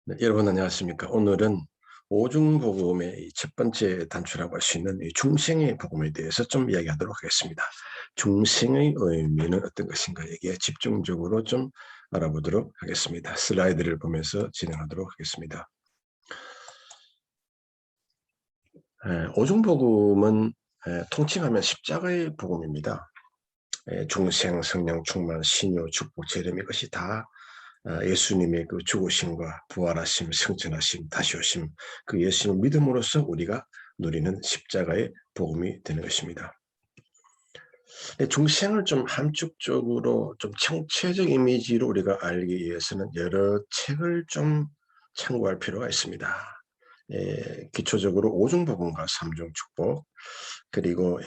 네, 여러분 안녕하십니까? 오늘은 오중복음의 첫 번째 단추라고 할 수 있는 이 중생의 복음에 대해서 좀 이야기하도록 하겠습니다. 중생의 의미는 어떤 것인가 여기에 집중적으로 좀 알아보도록 하겠습니다. 슬라이드를 보면서 진행하도록 하겠습니다. 오중복음은 통칭하면 십자가의 복음입니다. 중생, 성령, 충만, 신유, 축복, 재림 이것이 다 예수님의 그 죽으심과 부활하심, 승천하심, 다시 오심, 그 예수님을 믿음으로써 우리가 누리는 십자가의 복음이 되는 것입니다. 중생을 좀 함축적으로 좀 청체적 이미지로 우리가 알기 위해서는 여러 책을 좀 참고할 필요가 있습니다. 기초적으로 오중복음과 삼중축복, 그리고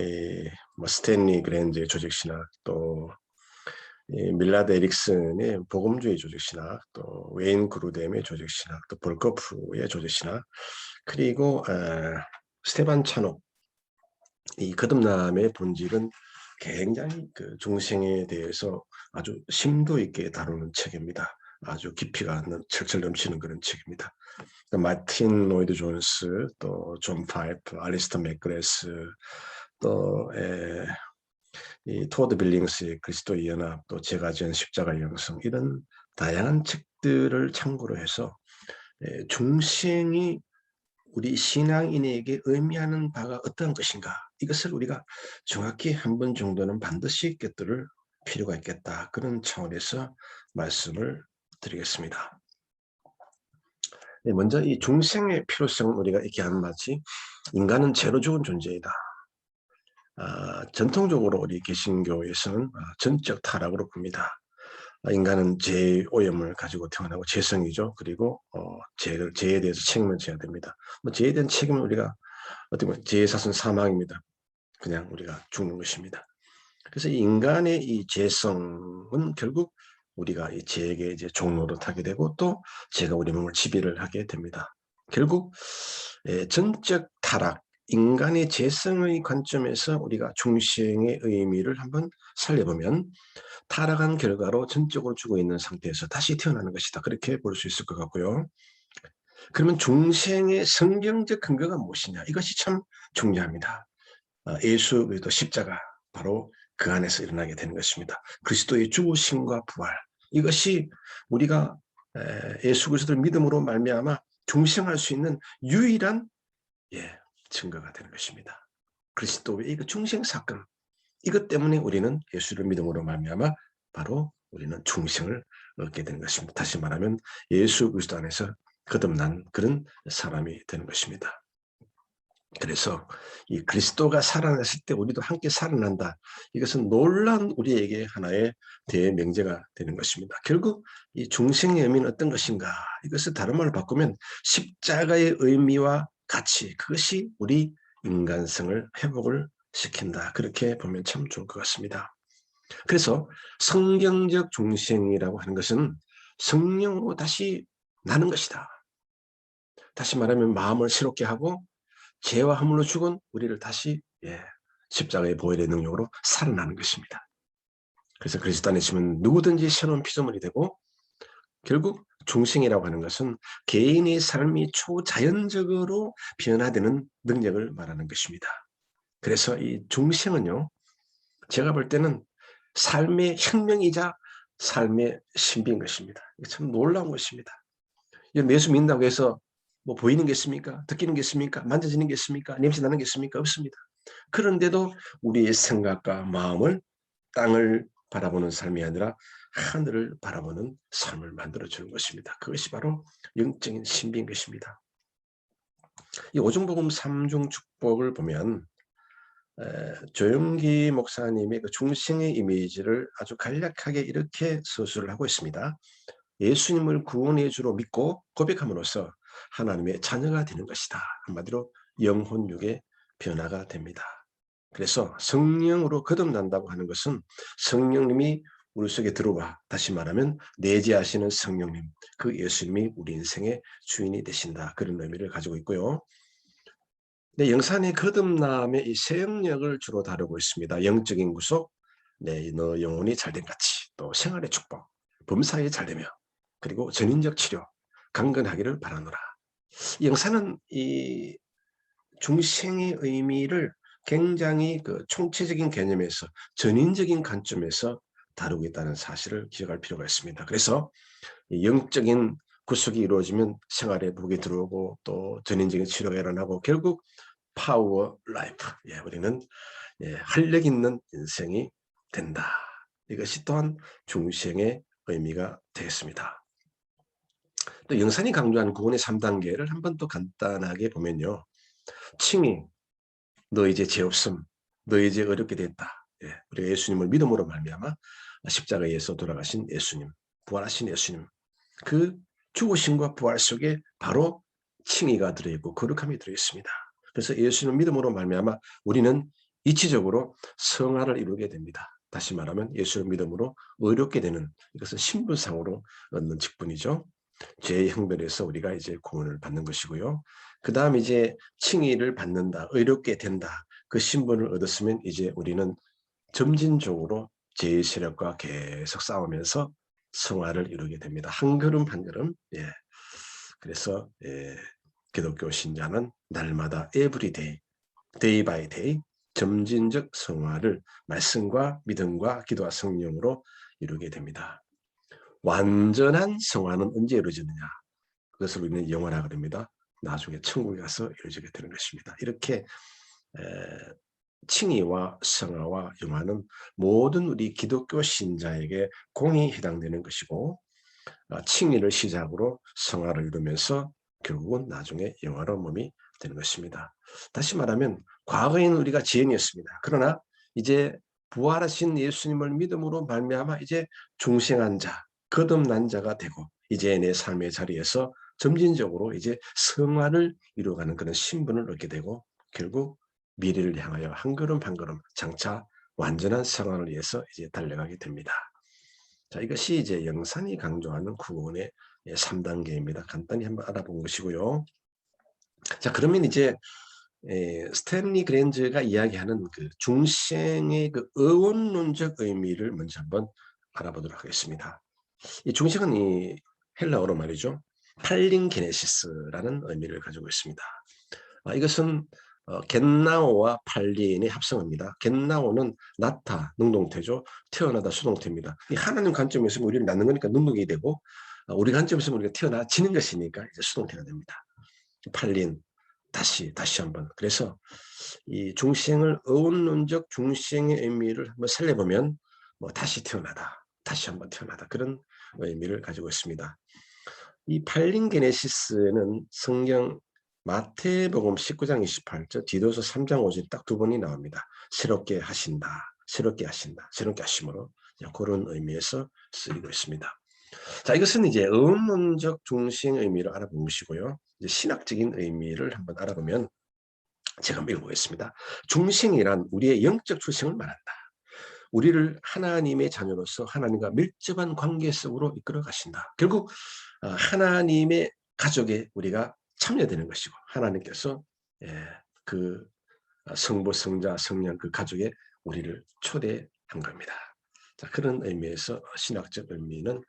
뭐 스탠리 그랜드의 조직신학, 또 밀라드 에릭슨의 복음주의 조직신학, 또 웨인 그루뎀의 조직신학, 또 볼커프의 조직신학, 그리고 스테반 차녹, 이 거듭남의 본질은 굉장히 그 중생에 대해서 아주 심도 있게 다루는 책입니다. 아주 깊이가 철철 넘치는 그런 책입니다. 마틴 로이드 존스, 또 존 파이프, 알리스터 맥그레스, 또 이 토드 빌링스의 그리스도의 연합, 또 제가 지은 십자가 영성 이런 다양한 책들을 참고로 해서 중생이 우리 신앙인에게 의미하는 바가 어떤 것인가 이것을 우리가 정확히 한 번 정도는 반드시 꿰뚫을 필요가 있겠다. 그런 차원에서 말씀을 드리겠습니다. 먼저 이 중생의 필요성을 우리가 이렇게 하는 마치 인간은 죄로 죽은 존재이다. 전통적으로 우리 개신교에서는 전적 타락으로 봅니다. 인간은 죄의 오염을 가지고 태어나고 죄성이죠. 그리고 죄에 대해서 책임을 져야 됩니다. 뭐 죄에 대한 책임은 우리가 어떻게 보면 죄의 사선 사망입니다. 그냥 우리가 죽는 것입니다. 그래서 인간의 이 죄성은 결국 우리가 이 죄에게 이제 종로로 타게 되고 또 죄가 우리 몸을 지배를 하게 됩니다. 결국 전적 타락, 인간의 죄성의 관점에서 우리가 중생의 의미를 한번 살려보면 타락한 결과로 전적으로 죽어 있는 상태에서 다시 태어나는 것이다. 그렇게 볼 수 있을 것 같고요. 그러면 중생의 성경적 근거가 무엇이냐? 이것이 참 중요합니다. 예수 그리스도 십자가 바로 그 안에서 일어나게 되는 것입니다. 그리스도의 죽으심과 부활 이것이 우리가 예수 그리스도를 믿음으로 말미암아 중생할 수 있는 유일한 증거가 되는 것입니다. 그리스도의 이 중생 사건 이것 때문에 우리는 예수를 믿음으로 말미암아 바로 우리는 중생을 얻게 되는 것입니다. 다시 말하면 예수 그리스도 안에서 거듭난 그런 사람이 되는 것입니다. 그래서 이 그리스도가 살아났을 때 우리도 함께 살아난다. 이것은 놀라운 우리에게 하나의 대명제가 되는 것입니다. 결국 이 중생의 의미는 어떤 것인가? 이것을 다른 말로 바꾸면 십자가의 의미와 가치, 그것이 우리 인간성을 회복을 시킨다. 그렇게 보면 참 좋을 것 같습니다. 그래서 성경적 중생이라고 하는 것은 성령으로 다시 나는 것이다. 다시 말하면 마음을 새롭게 하고 죄와 허물로 죽은 우리를 다시 십자가의 보혈의 능력으로 살아나는 것입니다. 그래서 그리스도 안에 있으면 누구든지 새로운 피조물이 되고 결국 중생이라고 하는 것은 개인의 삶이 초자연적으로 변화되는 능력을 말하는 것입니다. 그래서 이 중생은요, 제가 볼 때는 삶의 혁명이자 삶의 신비인 것입니다. 참 놀라운 것입니다. 예수 믿는다고 해서 뭐 보이는 게 있습니까? 듣기는 게 있습니까? 만져지는 게 있습니까? 냄새 나는 게 있습니까? 없습니다. 그런데도 우리의 생각과 마음을 땅을 바라보는 삶이 아니라 하늘을 바라보는 삶을 만들어주는 것입니다. 그것이 바로 영적인 신비인 것입니다. 이 오중복음 삼중축복을 보면 조영기 목사님의 그 중생의 이미지를 아주 간략하게 이렇게 서술을 하고 있습니다. 예수님을 구원의 주로 믿고 고백함으로써 하나님의 자녀가 되는 것이다. 한마디로 영혼육의 변화가 됩니다. 그래서 성령으로 거듭난다고 하는 것은 성령님이 우리 속에 들어와 다시 말하면 내재하시는 성령님, 그 예수님이 우리 인생의 주인이 되신다. 그런 의미를 가지고 있고요. 네, 영산의 거듭남의 이 세 영역을 주로 다루고 있습니다. 영적인 구속, 너 영혼이 잘된 같이, 또 생활의 축복, 범사에 잘되며, 그리고 전인적 치료, 강건하기를 바라노라. 영사는 이 중생의 의미를 굉장히 그 총체적인 개념에서 전인적인 관점에서 다루고 있다는 사실을 기억할 필요가 있습니다. 그래서 영적인 구속이 이루어지면 생활에 복이 들어오고 또 전인적인 치료가 일어나고 결국 파워 라이프, 우리는 활력 있는 인생이 된다. 이것이 또한 중생의 의미가 되겠습니다. 또 영산이 강조하는 구원의 3단계를 한번 또 간단하게 보면요. 칭의, 너 이제 죄 없음, 너 이제 어렵게 됐다. 우리가 예수님을 믿음으로 말미암아 십자가에서 돌아가신 예수님, 부활하신 예수님, 그 죽으심과 부활 속에 바로 칭의가 들어있고 거룩함이 들어있습니다. 그래서 예수님을 믿음으로 말미암아 우리는 이치적으로 성화를 이루게 됩니다. 다시 말하면 예수를 믿음으로 의롭게 되는, 이것은 신분상으로 얻는 직분이죠. 죄의 형벌에서 우리가 이제 구원을 받는 것이고요. 그 다음 이제 칭의를 받는다, 의롭게 된다. 그 신분을 얻었으면 이제 우리는 점진적으로 죄의 세력과 계속 싸우면서 성화를 이루게 됩니다. 한 걸음 한 걸음. 그래서 기독교 신자는 날마다 everyday, day by day 점진적 성화를 말씀과 믿음과 기도와 성령으로 이루게 됩니다. 완전한 성화는 언제 이루어지느냐? 그것을 우리는 영원하게 됩니다. 나중에 천국에 가서 이루어지게 되는 것입니다. 이렇게 칭의와 성화와 영화는 모든 우리 기독교 신자에게 공히 해당되는 것이고, 칭의를 시작으로 성화를 이루면서 결국은 나중에 영화로운 몸이 되는 것입니다. 다시 말하면 과거에는 우리가 죄인이었습니다. 그러나 이제 부활하신 예수님을 믿음으로 말미암아 이제 중생한 자, 거듭난 자가 되고 이제 내 삶의 자리에서 점진적으로 이제 성화를 이루어가는 그런 신분을 얻게 되고 결국 미래를 향하여 한 걸음 한 걸음 장차 완전한 성화를 위해서 이제 달려가게 됩니다. 자, 이것이 이제 영산이 강조하는 구원의 3단계입니다. 간단히 한번 알아본 것이고요. 자, 그러면 이제 스탠리 그랜저가 이야기하는 그 중생의 그 의원론적 의미를 먼저 한번 알아보도록 하겠습니다. 이 중생은 이 헬라어로 말이죠. 팔린게네시스라는 의미를 가지고 있습니다. 이것은 겟나오와 팔린의 합성어입니다. 겟나오는 낳다, 능동태죠. 태어나다, 수동태입니다. 이 하나님 관점에서 우리를 낳는 거니까 능동이 되고 우리 관점에서 우리가 태어나지는 것이니까 이제 수동태가 됩니다. 팔린, 다시 한번. 그래서 이 중생을 어원론적 중생의 의미를 한번 살려보면 다시 태어나다, 다시 한번 태어나다 그런 의미를 가지고 있습니다. 이 팔린게네시스는 성경 마태복음 19장 28절, 디도서 3장 5절 딱 두 번이 나옵니다. 새롭게 하신다, 새롭게 하신다, 새롭게 하심으로 그런 의미에서 쓰이고 있습니다. 자, 이것은 이제 의문적 중생 의미를 알아본 것이고요. 이제 신학적인 의미를 한번 알아보면 제가 한번 읽어보겠습니다. 중생이란 우리의 영적 출생을 말한다. 우리를 하나님의 자녀로서 하나님과 밀접한 관계 속으로 이끌어 가신다. 결국 하나님의 가족에 우리가 참여되는 것이고 하나님께서 그 성부, 성자, 성령 그 가족에 우리를 초대한 겁니다. 자, 그런 의미에서 신학적 의미는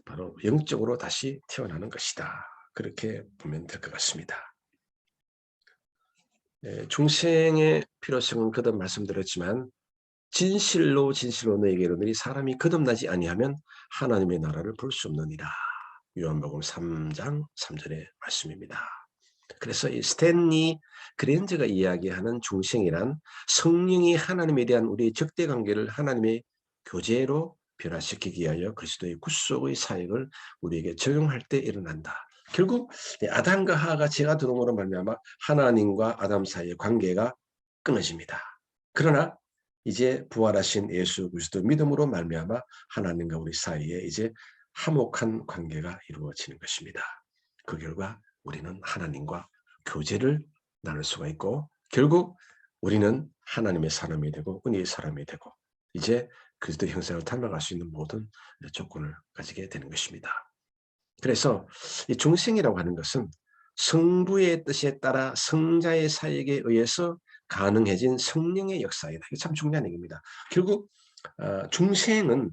바로 영적으로 다시 태어나는 것이다. 그렇게 보면 될 것 같습니다. 중생의 필요성은 거듭 말씀드렸지만 진실로 너에게 이르노니 사람이 거듭나지 아니하면 하나님의 나라를 볼 수 없느니라. 요한복음 3장 3절의 말씀입니다. 그래서 이 스탠리 그랜저가 이야기하는 중생이란 성령이 하나님에 대한 우리의 적대관계를 하나님의 교제로 변화시키기 위하여 그리스도의 구속의 사역을 우리에게 적용할 때 일어난다. 결국 아담과 하와가 죄가 들어옴으로 말미암아 하나님과 아담 사이의 관계가 끊어집니다. 그러나 이제 부활하신 예수 그리스도 믿음으로 말미암아 하나님과 우리 사이에 이제 화목한 관계가 이루어지는 것입니다. 그 결과 우리는 하나님과 교제를 나눌 수가 있고 결국 우리는 하나님의 사람이 되고 은혜의 사람이 되고 이제 그리스도 형상을 닮아갈 수 있는 모든 조건을 가지게 되는 것입니다. 그래서 이 중생이라고 하는 것은 성부의 뜻에 따라 성자의 사역에 의해서 가능해진 성령의 역사이다. 이게 참 중요한 얘기입니다. 결국 중생은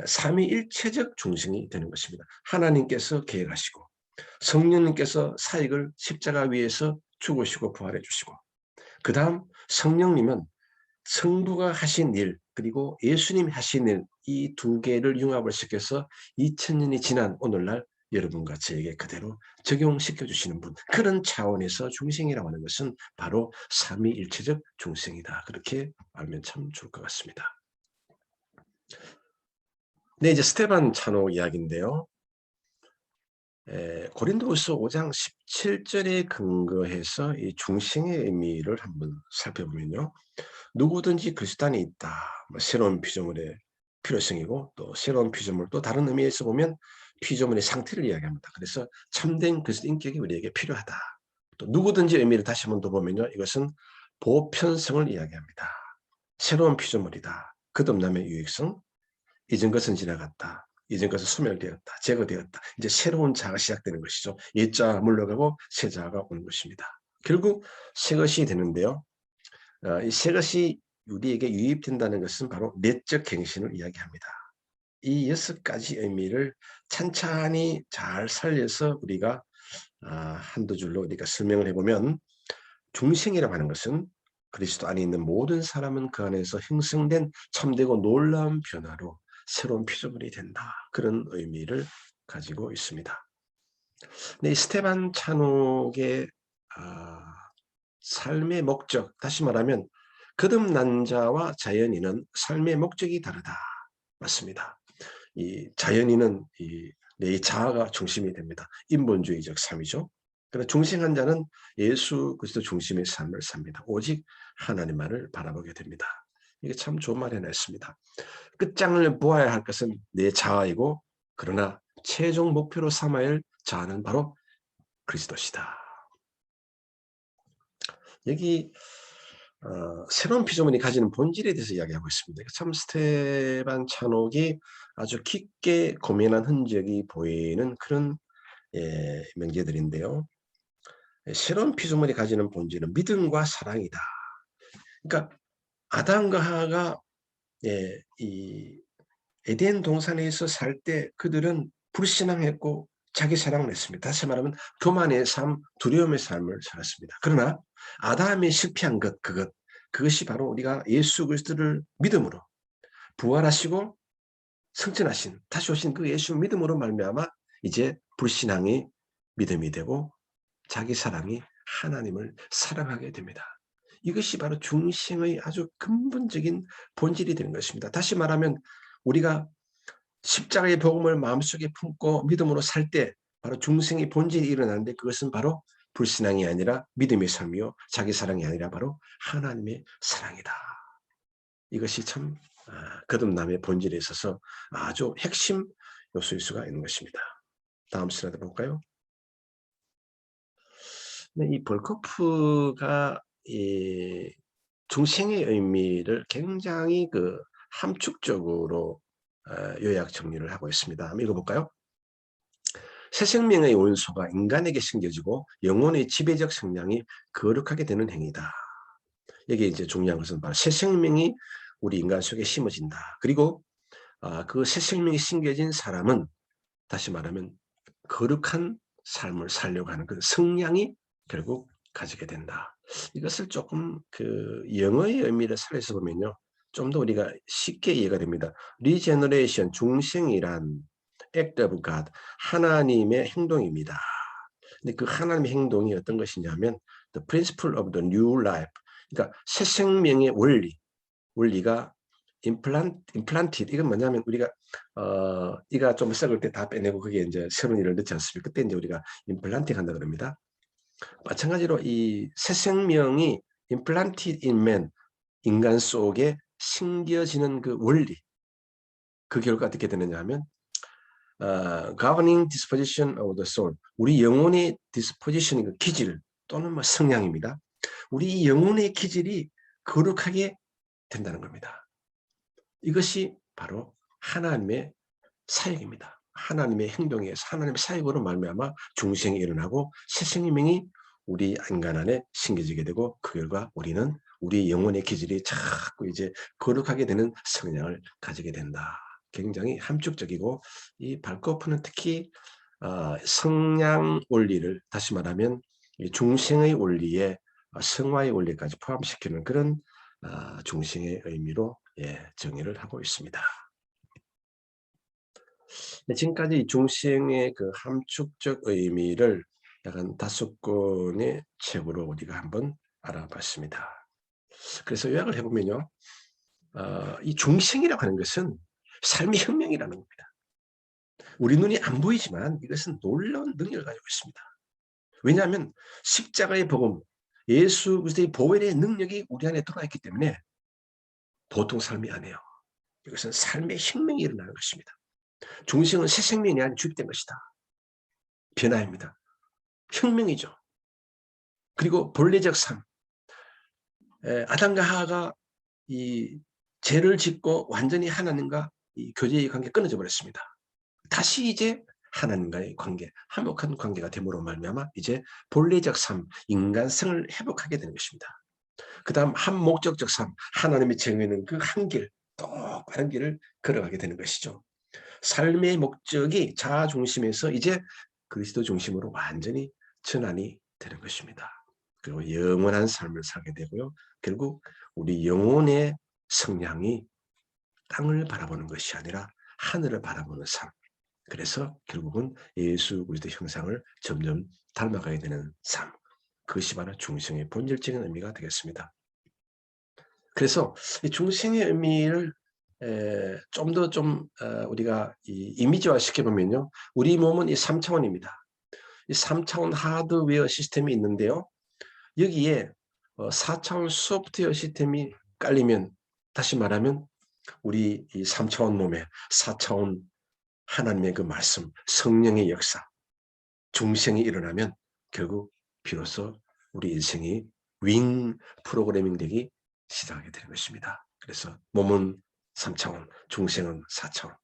삼위일체적 중생이 되는 것입니다. 하나님께서 계획하시고 성령님께서 사역을 십자가 위에서 죽으시고 부활해 주시고, 그 다음 성령님은 성부가 하신 일 그리고 예수님이 하신 일, 이 두 개를 융합을 시켜서 2000년이 지난 오늘날 여러분과 저에게 그대로 적용시켜 주시는 분, 그런 차원에서 중생이라고 하는 것은 바로 삼위일체적 중생이다. 그렇게 알면 참 좋을 것 같습니다. 네, 이제 스테반 차노 이야기인데요. 고린도후서 5장 17절에 근거해서 이 중생의 의미를 한번 살펴보면요. 누구든지 그리스도 안에 있다. 뭐 새로운 피조물의 필요성이고, 또 새로운 피조물, 또 다른 의미에서 보면 피조물의 상태를 이야기합니다. 그래서 참된 그리스도 인격이 우리에게 필요하다. 또 누구든지 의미를 다시 한번 더 보면요. 이것은 보편성을 이야기합니다. 새로운 피조물이다. 거듭남의 유익성, 이전 것은 지나갔다. 이전 것은 소멸되었다. 제거되었다. 이제 새로운 자가 시작되는 것이죠. 옛자가 물러가고 새 자가 오는 것입니다. 결국 새 것이 되는데요. 이 새 것이 우리에게 유입된다는 것은 바로 내적 갱신을 이야기합니다. 이 6가지 의미를 찬찬히 잘 살려서 우리가 한두 줄로 우리가 설명을 해보면, 중생이라고 하는 것은 그리스도 안에 있는 모든 사람은 그 안에서 형성된 참되고 놀라운 변화로 새로운 피조물이 된다. 그런 의미를 가지고 있습니다. 이 스테반 차녹의 삶의 목적, 다시 말하면 거듭난 자와 자연인은 삶의 목적이 다르다. 맞습니다. 이 자연인은 내 자아가 중심이 됩니다. 인본주의적 삶이죠. 그러나 중생한 자는 예수 그리스도 중심의 삶을 삽니다. 오직 하나님만을 바라보게 됩니다. 이게 참 좋은 말 해냈습니다. 끝장을 보아야 할 것은 내 자아이고, 그러나 최종 목표로 삼아야 할 자아는 바로 그리스도시다. 여기 새로운 피조물이 가지는 본질에 대해서 이야기하고 있습니다. 참 스테반 차녹이 아주 깊게 고민한 흔적이 보이는 그런 명제들인데요. 새로운 피조물이 가지는 본질은 믿음과 사랑이다. 그러니까 아담과 하와가 이 에덴 동산에서 살 때 그들은 불신앙했고 자기 사랑을 했습니다. 다시 말하면 교만의 삶, 두려움의 삶을 살았습니다. 그러나 아담이 실패한 그것이 바로 우리가 예수 그리스도를 믿음으로 부활하시고 승천하신, 다시 오신 그 예수 믿음으로 말미암아 이제 불신앙이 믿음이 되고 자기 사랑이 하나님을 사랑하게 됩니다. 이것이 바로 중생의 아주 근본적인 본질이 되는 것입니다. 다시 말하면 우리가 십자가의 복음을 마음속에 품고 믿음으로 살 때 바로 중생의 본질이 일어나는데, 그것은 바로 불신앙이 아니라 믿음의 삶이요, 자기 사랑이 아니라 바로 하나님의 사랑이다. 이것이 참 거듭남의 본질에 있어서 아주 핵심 요소일 수가 있는 것입니다. 다음 슬라이드 볼까요? 네, 이 볼코프가 이 중생의 의미를 굉장히 함축적으로 요약 정리를 하고 있습니다. 한번 읽어볼까요? 새 생명의 원소가 인간에게 심겨지고 영혼의 지배적 성향이 거룩하게 되는 행위다. 여기 이제 중요한 것은 바로 새 생명이 우리 인간 속에 심어진다. 그리고 그 새 생명이 심겨진 사람은 다시 말하면 거룩한 삶을 살려고 하는 그 성향이 결국 가지게 된다. 이것을 조금 영어의 의미를 살려서 보면요, 좀 더 우리가 쉽게 이해가 됩니다. 리제너레이션, 중생이란 act of God, 하나님의 행동입니다. 근데 그 하나님의 행동이 어떤 것이냐면 the principle of the new life, 그러니까 새 생명의 원리가 implanted, 이건 뭐냐면 우리가 이가 좀 썩을 때 다 빼내고 거기에 이제 새로운 일을 넣지 않습니까? 그때 이제 우리가 implanting 한다 그럽니다. 마찬가지로 이 새 생명이 implanted in man, 인간 속에 심겨지는 그 원리, 그 결과 어떻게 되느냐 하면 governing disposition of the soul, 우리 영혼의 disposition, 그 기질 또는 뭐 성향입니다. 우리 영혼의 기질이 거룩하게 된다는 겁니다. 이것이 바로 하나님의 사역입니다. 하나님의 행동에서 하나님의 사역으로 말미암아 중생이 일어나고 새 생명이 우리 인간 안에 심겨지게 되고, 그 결과 우리는 우리 영혼의 기질이 자꾸 이제 거룩하게 되는 성향을 가지게 된다. 굉장히 함축적이고 이 발코프는 특히 성량 원리를, 다시 말하면 이 중생의 원리에 성화의 원리까지 포함시키는 그런 중생의 의미로 정의를 하고 있습니다. 지금까지 중생의 그 함축적 의미를 약간 5권의 책으로 우리가 한번 알아봤습니다. 그래서 요약을 해보면요, 이 중생이라고 하는 것은 삶의 혁명이라는 겁니다. 우리 눈이 안 보이지만 이것은 놀라운 능력을 가지고 있습니다. 왜냐하면 십자가의 복음, 예수 그리스도의 보혈의 능력이 우리 안에 들어와 있기 때문에 보통 삶이 아니에요. 이것은 삶의 혁명이 일어나는 것입니다. 중생은 새 생명이 아닌 주입된 것이다. 변화입니다. 혁명이죠. 그리고 본래적 삶, 아담과 하하가 이 죄를 짓고 완전히 하나님과 이 교제의 관계 끊어져 버렸습니다. 다시 이제 하나님과의 관계, 화목한 관계가 됨으로 말미암아 이제 본래적 삶, 인간성을 회복하게 되는 것입니다. 그 다음 한 목적적 삶, 하나님이 정해놓은 그 한 길, 똑바른 길을 걸어가게 되는 것이죠. 삶의 목적이 자아 중심에서 이제 그리스도 중심으로 완전히 전환이 되는 것입니다. 그리고 영원한 삶을 살게 되고요. 결국 우리 영혼의 성량이 땅을 바라보는 것이 아니라 하늘을 바라보는 삶. 그래서 결국은 예수 그리스도 형상을 점점 닮아가게 되는 삶. 그것이 바로 중생의 본질적인 의미가 되겠습니다. 그래서 이 중생의 의미를 좀 더 우리가 이미지화 시켜보면요. 우리 몸은 이 3차원입니다. 이 3차원 하드웨어 시스템이 있는데요. 여기에 4차원 소프트웨어 시스템이 깔리면, 다시 말하면 우리 이 3차원 몸에 4차원 하나님의 그 말씀, 성령의 역사, 중생이 일어나면 결국 비로소 우리 인생이 윙 프로그래밍 되기 시작하게 되는 것입니다. 그래서 몸은 3차원, 중생은 4차원.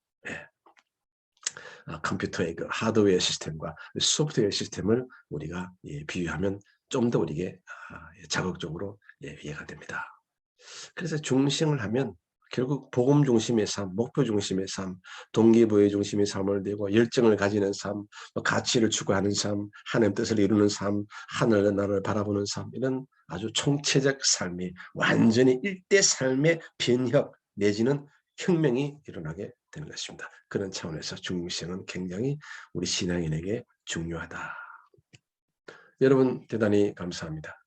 컴퓨터의 그 하드웨어 시스템과 소프트웨어 시스템을 우리가 비유하면 좀 더 우리에게 자극적으로 이해가 됩니다. 그래서 중생을 하면 결국 복음 중심의 삶, 목표 중심의 삶, 동기부여 중심의 삶을 내고 열정을 가지는 삶, 가치를 추구하는 삶, 하나님 뜻을 이루는 삶, 하늘의 나라를 바라보는 삶, 이런 아주 총체적 삶이 완전히 일대 삶의 변혁 내지는 혁명이 일어나게 되는 것입니다. 그런 차원에서 중생은 굉장히 우리 신앙인에게 중요하다. 여러분 대단히 감사합니다.